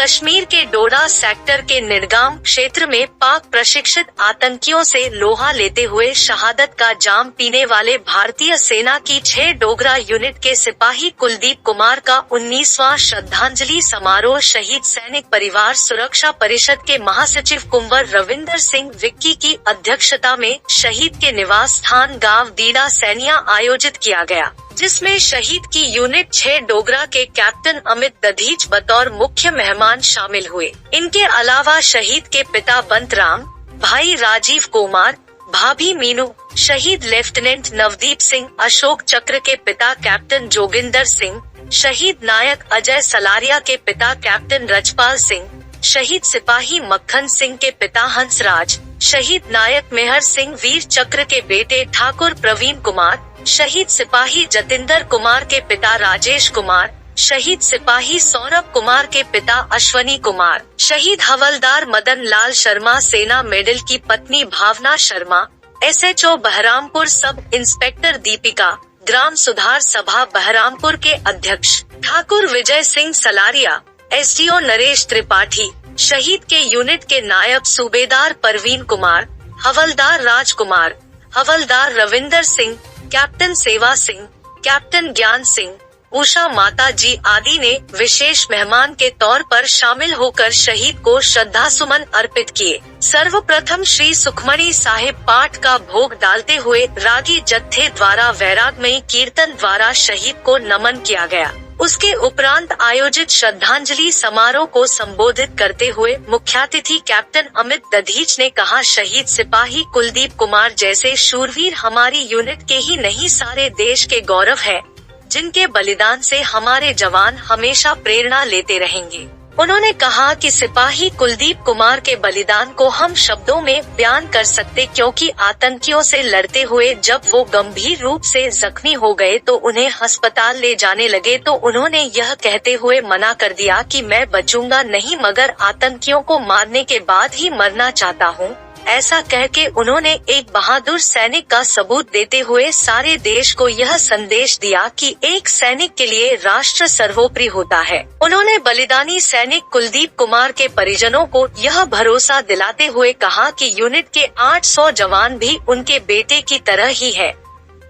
कश्मीर के डोडा सेक्टर के निडगाम क्षेत्र में पाक प्रशिक्षित आतंकियों से लोहा लेते हुए शहादत का जाम पीने वाले भारतीय सेना की 6 डोगरा यूनिट के सिपाही कुलदीप कुमार का 19वां श्रद्धांजलि समारोह शहीद सैनिक परिवार सुरक्षा परिषद के महासचिव कुंवर रविंदर सिंह विक्की की अध्यक्षता में शहीद के निवास स्थान गांव दीड़ा सैनिया आयोजित किया गया, जिसमें शहीद की यूनिट 6 डोगरा के कैप्टन अमित दधीच बतौर मुख्य मेहमान शामिल हुए। इनके अलावा शहीद के पिता बंतराम, भाई राजीव कुमार, भाभी मीनू, शहीद लेफ्टिनेंट नवदीप सिंह, अशोक चक्र के पिता कैप्टन जोगिंदर सिंह, शहीद नायक अजय सलारिया के पिता कैप्टन रजपाल सिंह, शहीद सिपाही मक्खन सिंह के पिता हंसराज, शहीद नायक मेहर सिंह वीर चक्र के बेटे ठाकुर प्रवीण कुमार, शहीद सिपाही जतिंदर कुमार के पिता राजेश कुमार, शहीद सिपाही सौरभ कुमार के पिता अश्वनी कुमार, शहीद हवलदार मदन लाल शर्मा, सेना मेडल की पत्नी भावना Sharma, SHO Baharampur, sub inspector Deepika, ग्राम सुधार सभा बहरामपुर के अध्यक्ष ठाकुर विजय सिंह सलारिया, SDO नरेश त्रिपाठी, शहीद के यूनिट के नायब सूबेदार परवीन कुमार, हवलदार राजकुमार, हवलदार रविंदर सिंह, कैप्टन सेवा सिंह, कैप्टन ज्ञान सिंह, उषा माता जी आदि ने विशेष मेहमान के तौर पर शामिल होकर शहीद को श्रद्धा सुमन अर्पित किए। सर्वप्रथम श्री सुखमणी साहिब पाठ का भोग डालते हुए रागी जत्थे द्वारा वैरागमयी कीर्तन द्वारा शहीद को नमन किया गया। उसके उपरांत आयोजित श्रद्धांजलि समारोह को संबोधित करते हुए मुख्यातिथि कैप्टन अमित दधीच ने कहा, शहीद सिपाही कुलदीप कुमार जैसे शूरवीर हमारी यूनिट के ही नहीं सारे देश के गौरव है, जिनके बलिदान से हमारे जवान हमेशा प्रेरणा लेते रहेंगे। उन्होंने कहा कि सिपाही कुलदीप कुमार के बलिदान को हम शब्दों में बयान कर सकते, क्योंकि आतंकियों से लड़ते हुए जब वो गंभीर रूप से जख्मी हो गए तो उन्हें अस्पताल ले जाने लगे तो उन्होंने यह कहते हुए मना कर दिया कि मैं बचूंगा नहीं, मगर आतंकियों को मारने के बाद ही मरना चाहता हूँ। ऐसा कह के उन्होंने एक बहादुर सैनिक का सबूत देते हुए सारे देश को यह संदेश दिया कि एक सैनिक के लिए राष्ट्र सर्वोपरि होता है। उन्होंने बलिदानी सैनिक कुलदीप कुमार के परिजनों को यह भरोसा दिलाते हुए कहा कि यूनिट के 800 जवान भी उनके बेटे की तरह ही है।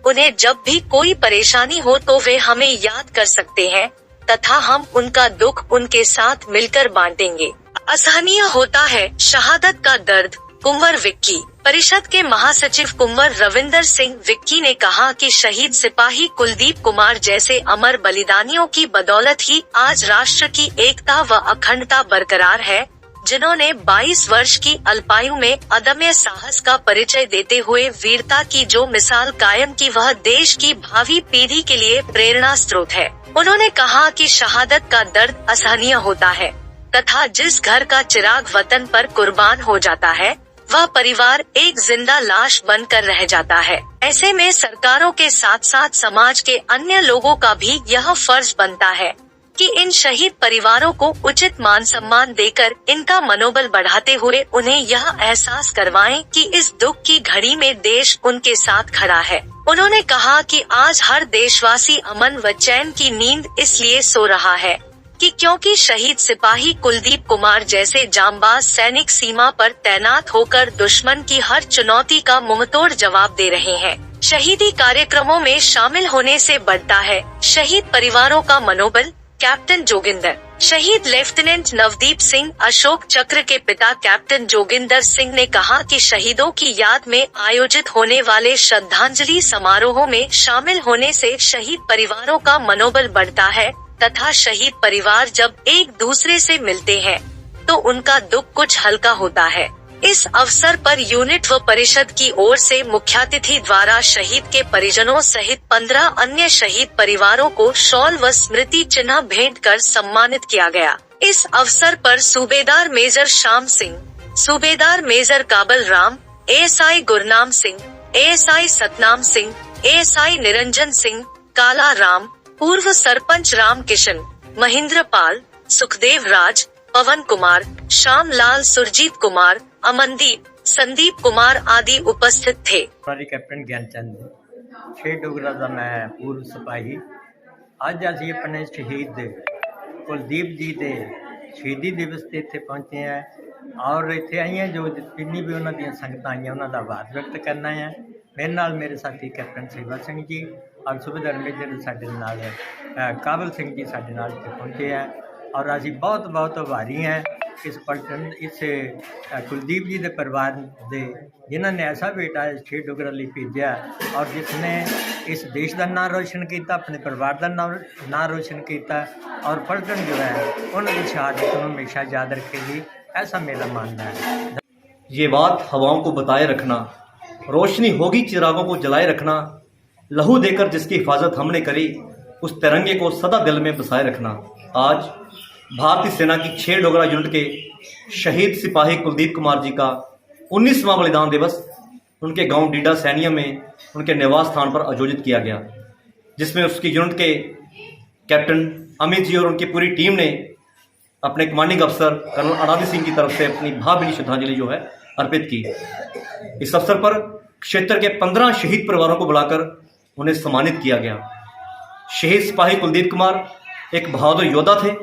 उन्हें जब भी कोई परेशानी हो तो वे हमें याद कर सकते हैं तथा हम उनका दुख उनके साथ मिलकर बांटेंगे। असहनीय होता है शहादत का दर्द। कुंवर विक्की। परिषद के महासचिव कुंवर रविंदर सिंह विक्की ने कहा कि शहीद सिपाही कुलदीप कुमार जैसे अमर बलिदानियों की बदौलत ही आज राष्ट्र की एकता व अखंडता बरकरार है, जिन्होंने 22 वर्ष की अल्पायु में अदम्य साहस का परिचय देते हुए वीरता की जो मिसाल कायम की वह देश की भावी पीढ़ी के लिए प्रेरणा स्रोत है। उन्होंने कहा कि शहादत का दर्द असहनीय होता है तथा जिस घर का चिराग वतन पर कुर्बान हो जाता है वह परिवार एक जिंदा लाश बनकर रह जाता है। ऐसे में सरकारों के साथ साथ समाज के अन्य लोगों का भी यह फर्ज बनता है कि इन शहीद परिवारों को उचित मान सम्मान देकर इनका मनोबल बढ़ाते हुए उन्हें यह एहसास करवाएं कि इस दुख की घड़ी में देश उनके साथ खड़ा है। उन्होंने कहा कि आज हर देशवासी अमन व चैन की नींद इसलिए सो रहा है कि क्योंकि शहीद सिपाही कुलदीप कुमार जैसे जांबाज सैनिक सीमा पर तैनात होकर दुश्मन की हर चुनौती का मुंहतोड़ जवाब दे रहे हैं। शहीदी कार्यक्रमों में शामिल होने से बढ़ता है शहीद परिवारों का मनोबल। कैप्टन जोगिंदर। शहीद लेफ्टिनेंट नवदीप सिंह, अशोक चक्र के पिता कैप्टन जोगिंदर सिंह ने कहा कि शहीदों की याद में आयोजित होने वाले श्रद्धांजलि समारोहों में शामिल होने से शहीद परिवारों का मनोबल बढ़ता है तथा शहीद परिवार जब एक दूसरे से मिलते हैं तो उनका दुख कुछ हल्का होता है। इस अवसर पर यूनिट व परिषद की ओर से मुख्यातिथि द्वारा शहीद के परिजनों सहित 15 अन्य शहीद परिवारों को शॉल व स्मृति चिन्ह भेंट कर सम्मानित किया गया। इस अवसर पर सूबेदार मेजर श्याम सिंह, सूबेदार मेजर काबल Ram, ASI Gurnam Singh, ASI Satnam Singh, ASI Niranjan Singh, काला राम, पूर्व सरपंच राम किशन, महेंद्र पाल, सुखदेव राज, पवन कुमार, श्याम लाल, सुरजीत कुमार, अमनदीप, संदीप कुमार आदि उपस्थित थे। कैप्टन ज्ञानचंद 6 डोगरा ਦਾ मैं पूर्व सिपाही। ਅੱਜ ਅਸੀਂ अपने शहीद कुलदीप जी ਦੇ ਸ਼ਹੀਦੀ ਦਿਵਸ ਤੇ ਇੱਥੇ ਪਹੁੰਚੇ ਆ ਔਰ ਇੱਥੇ ਆਈਆਂ ਜੋ ਜਿੰਨੀ ਵੀ ਉਹਨਾਂ ਦੀਆਂ ਸੰਗਤਾਂ ਆਈਆਂ ਉਹਨਾਂ ਦਾ ਆਭਾਰ ਵਿਅਕਤ ਕਰਨਾ ਹੈ। ਮੇਰੇ ਨਾਲ ਮੇਰੇ ਸਾਥੀ ਕੈਪਟਨ ਸੇਵਾ ਸਿੰਘ ਜੀ ਔਰ ਸੁਬੇਦਾਰ ਮੇਜਰ ਸਾਡੇ ਨਾਲ ਕਾਬਲ ਸਿੰਘ ਜੀ ਸਾਡੇ ਨਾਲ ਇੱਥੇ ਪਹੁੰਚੇ ਹੈ ਔਰ ਅਸੀਂ ਬਹੁਤ ਬਹੁਤ ਆਭਾਰੀ ਹਾਂ इस पलटन इस कुलदीप जी के परिवार दे जिन्होंने ऐसा बेटा छे डोगरा लिए भेजा और जिसने इस देश का नाम रोशन किया, अपने परिवार का नाम रोशन किया और पलटन जो है उन्होंने शहादत को हमेशा याद रखेगी, ऐसा मेरा मानना है। ये बात हवाओं को बताए रखना, रोशनी होगी चिरागों को जलाए रखना, लहू देकर जिसकी हिफाजत हमने करी उस तिरंगे को सदा दिल में बसाए रखना। आज भारतीय सेना की 6 डोगरा यूनिट के शहीद सिपाही कुलदीप कुमार जी का 19वां बलिदान दिवस उनके गांव डीडा सैनिया में उनके निवास स्थान पर आयोजित किया गया, जिसमें उसकी यूनिट के कैप्टन अमित जी और उनकी पूरी टीम ने अपने कमांडिंग अफसर कर्नल अनादि सिंह की तरफ से अपनी भावभीनी श्रद्धांजलि जो है अर्पित की। इस अवसर पर क्षेत्र के 15 शहीद परिवारों को बुलाकर उन्हें सम्मानित किया गया। शहीद सिपाही कुलदीप कुमार एक बहादुर योद्धा थे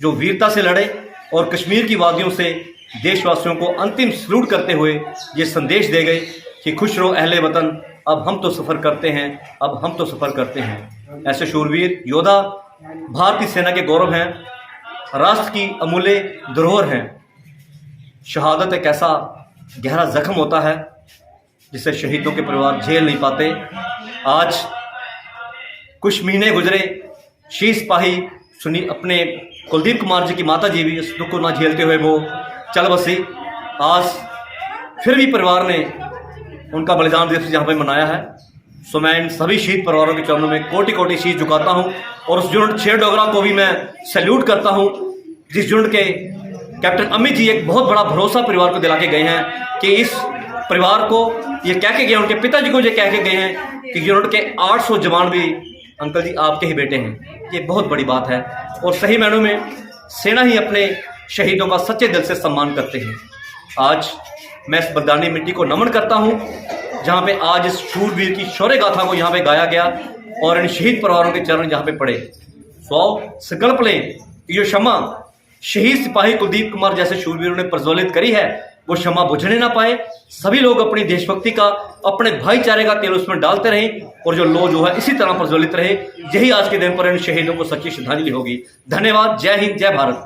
जो वीरता से लड़े और कश्मीर की वादियों से देशवासियों को अंतिम सलूट करते हुए ये संदेश दे गए कि खुश रहो अहले वतन, अब हम तो सफ़र करते हैं, अब हम तो सफ़र करते हैं। ऐसे शूरवीर योद्धा भारतीय सेना के गौरव हैं, राष्ट्र की अमूल्य धरोहर हैं। शहादत एक ऐसा गहरा जख्म होता है जिसे शहीदों के परिवार झेल नहीं पाते। आज कुछ महीने गुजरे, शहीद सिपाही सुनी अपने कुलदीप कुमार जी की माता जी भी इस दुख को ना झेलते हुए वो चल बसी। आज फिर भी परिवार ने उनका बलिदान दिवस यहाँ पे मनाया है। सो मैं इन सभी शहीद परिवारों के चरणों में कोटि कोटि शीश झुकाता हूँ और उस यूनिट 6 डोगरा को भी मैं सैल्यूट करता हूँ, जिस यूनिट के कैप्टन अमित जी एक बहुत बड़ा भरोसा परिवार को दिला के गए हैं कि इस परिवार को ये कह के गए, उनके पिताजी को ये कह के गए हैं कि यूनिट के 800 जवान भी अंकल जी आपके ही बेटे हैं। ये बहुत बड़ी बात है और सही मायनों में सेना ही अपने शहीदों का सच्चे दिल से सम्मान करते हैं। आज मैं इस बलिदानी मिट्टी को नमन करता हूँ जहाँ पे आज इस शूरवीर की शौर्य गाथा को यहाँ पे गाया गया और इन शहीद परिवारों के चरण यहाँ पे पड़े। सो संकल्प लें कि जो क्षमा शहीद सिपाही कुलदीप कुमार जैसे शूरवीरों ने प्रज्वलित करी है वो क्षमा बुझने ना पाए। सभी लोग अपनी देशभक्ति का, अपने भाईचारे का तेल उसमें डालते रहें और जो लो जो है इसी तरह प्रज्वलित रहे। यही आज के दिन पर इन शहीदों को सच्ची श्रद्धांजलि होगी। धन्यवाद। जय हिंद, जय भारत।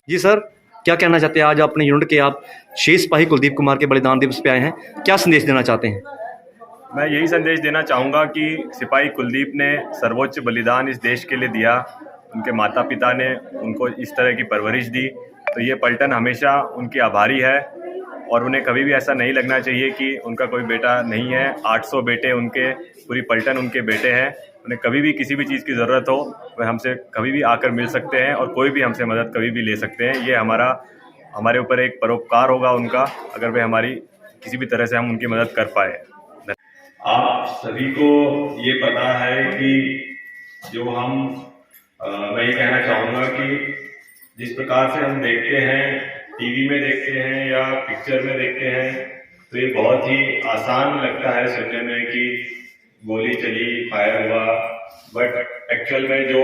जी सर, क्या कहना चाहते हैं? आज अपने यूनिट के आप शहीद सिपाही कुलदीप कुमार के बलिदान दिवस पे आए हैं, क्या संदेश देना चाहते हैं? मैं यही संदेश देना चाहूँगा कि सिपाही कुलदीप ने सर्वोच्च बलिदान इस देश के लिए दिया, उनके माता पिता ने उनको इस तरह की परवरिश दी, तो ये पलटन हमेशा उनकी आभारी है और उन्हें कभी भी ऐसा नहीं लगना चाहिए कि उनका कोई बेटा नहीं है। 800 बेटे उनके, पूरी पलटन उनके बेटे हैं। उन्हें कभी भी किसी भी चीज़ की ज़रूरत हो वह हमसे कभी भी आकर मिल सकते हैं और कोई भी हमसे मदद कभी भी ले सकते हैं। ये हमारे ऊपर एक परोपकार होगा उनका, अगर वे हमारी किसी भी तरह से हम उनकी मदद कर पाए। आप सभी को ये पता है कि जो मैं ये कहना चाहूँगा कि जिस प्रकार से हम देखते हैं, टीवी में देखते हैं या पिक्चर में देखते हैं, तो ये बहुत ही आसान लगता है सुनने में कि गोली चली, फायर हुआ, बट एक्चुअल में जो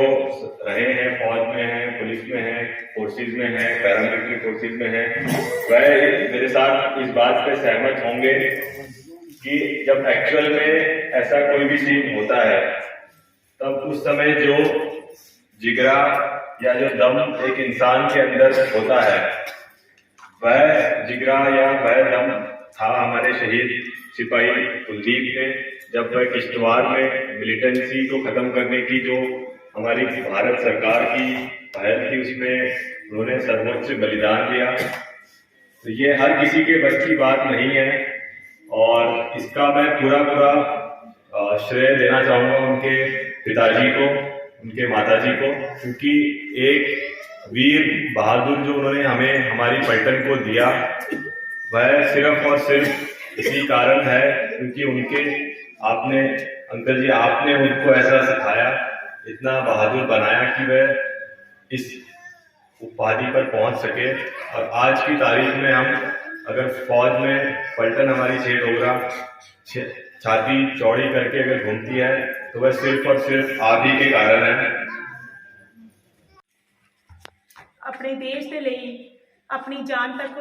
रहे हैं, फौज में हैं, पुलिस में हैं, फोर्सेस में हैं, पैरामिलिट्री फोर्सेस में हैं, वह मेरे साथ इस बात पे सहमत होंगे कि जब एक्चुअल में ऐसा कोई भी सीन होता है तब उस समय जो जिगरा या जो दम एक इंसान के अंदर होता है, वह जिगरा या वह दम था हमारे शहीद सिपाही कुलदीप ने, जब वह किश्तवाड़ में मिलिटेंसी को खत्म करने की जो हमारी भारत सरकार की पहल थी उसमें उन्होंने सर्वोच्च बलिदान दिया। तो ये हर किसी के बस की बात नहीं है और इसका मैं पूरा श्रेय देना चाहूँगा उनके पिताजी को, उनके माताजी को, क्योंकि एक वीर बहादुर जो उन्होंने हमें हमारी पलटन को दिया वह सिर्फ और सिर्फ इसी कारण है क्योंकि अंकल जी आपने उनको ऐसा सिखाया, इतना बहादुर बनाया कि वह इस उपाधि पर पहुंच सके। और आज की तारीख में हम अगर फौज में पलटन हमारी 6 डोगरा छाती चौड़ी करके अगर घूमती है तो वह सिर्फ और सिर्फ आप ही के कारण है। ਆਪਣੇ ਦੇਸ਼ ਦੇ ਲਈ ਆਪਣੀ ਜਾਨ ਤੱਕ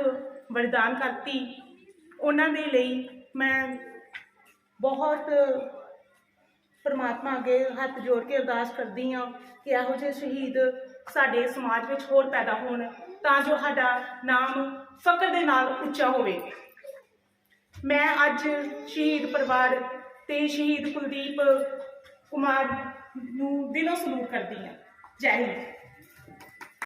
ਬਲਿਦਾਨ ਕਰਤੀ, ਉਹਨਾਂ ਦੇ ਲਈ ਮੈਂ ਬਹੁਤ ਪਰਮਾਤਮਾ ਅੱਗੇ ਹੱਥ ਜੋੜ ਕੇ ਅਰਦਾਸ ਕਰਦੀ ਹਾਂ ਕਿ ਇਹੋ ਜਿਹੇ ਸ਼ਹੀਦ ਸਾਡੇ ਸਮਾਜ ਵਿੱਚ ਹੋਰ ਪੈਦਾ ਹੋਣ, ਤਾਂ ਜੋ ਸਾਡਾ ਨਾਮ ਫਕਰ ਦੇ ਨਾਲ ਉੱਚਾ ਹੋਵੇ। ਮੈਂ ਅੱਜ ਸ਼ਹੀਦ ਪਰਿਵਾਰ ਤੇ ਸ਼ਹੀਦ ਕੁਲਦੀਪ ਕੁਮਾਰ ਨੂੰ ਦਿਲੋਂ ਸਲੂਟ ਕਰਦੀ ਹਾਂ। ਜੈ ਹਿੰਦ।